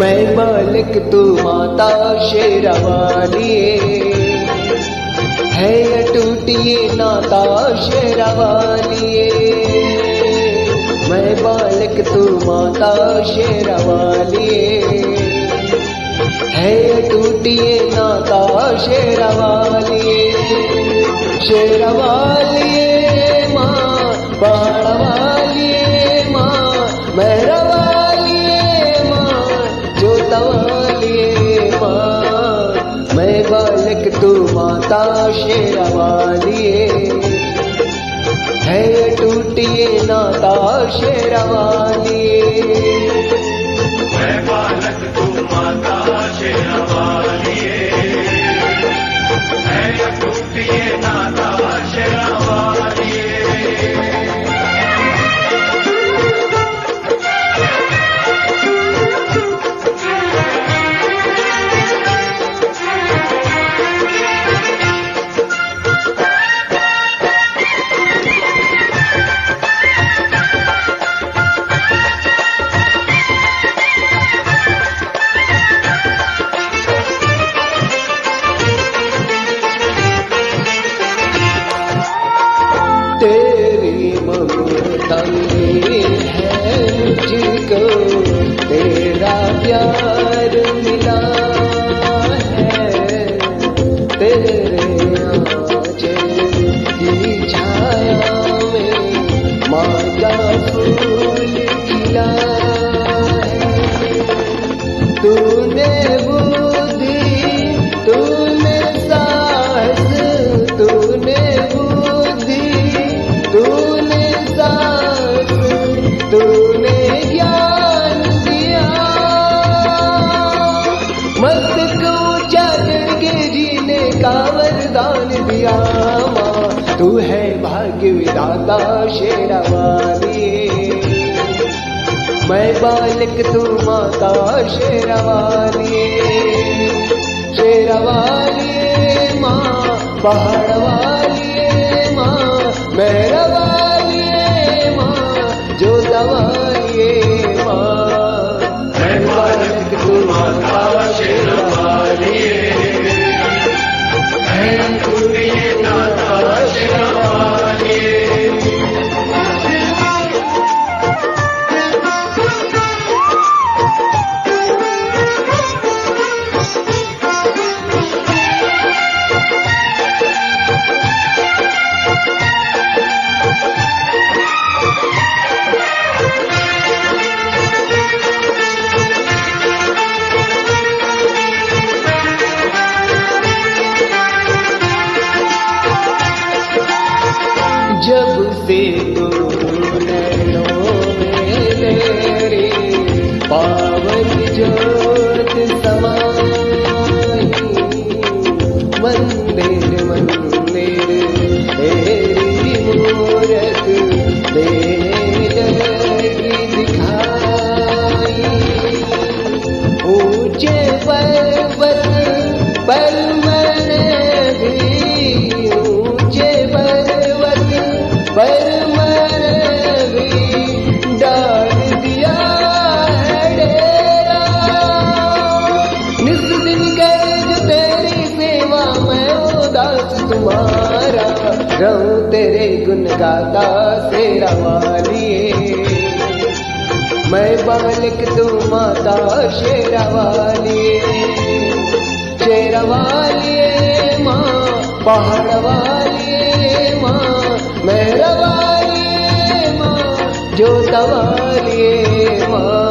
मैं मालिक तू माता शेरावाली, है टूटिए नाता शेरावाली। मैं मालिक तू माता शेरावाली, है टूटिए नाता शेरावाली। शेरावाली माँ बाड़वाली माँ मेहरवाली माँ जोतवाली माँ। मैं बालक तू माता शेरावाली, है टूटिए नाता शेरावाली। मैं बालक तू माता शेरावाली, है टूटिए नाता शेरावाली। तेरी ममता है मुझको, तेरा प्यार मिला है। तेरे आंचल की छाया में माँ का फूल खिला है। तूने बुद्धि तूने साहस, तूने तूने साथ तूने ज्ञान दिया। मस्त को चढ़ के जीने का वरदान दिया। माँ तू है भाग्य विधाता शेरावाली, मैं बालक तू माता शेरावाली। शेरावाली माँ पहाड़वाली माँ मेहरवाली माँ जोतवाली माँ। मैं बालक तू माता शेरावाली, है टूटिए नाता शेरावाली। जब से तू नैनों में तेरी पावन जोत समाई, मंदिर मंदिर तेरी मूरत देने लगी दिखाई। ऊंचे पर्वत पर मैंने भी, ऊंचे पर्वत पर मैंने भी डाल दिया है डेरा। निस दिन करे जो तेरी सेवा मैं उदास तुम्हारा, रहूं तेरे गुण गाता शेरावाली। मैं बालक तू माता शेरावाली। शेरावाली माँ पहाड़वाली माँ मेहरवाली माँ जोतवाली माँ।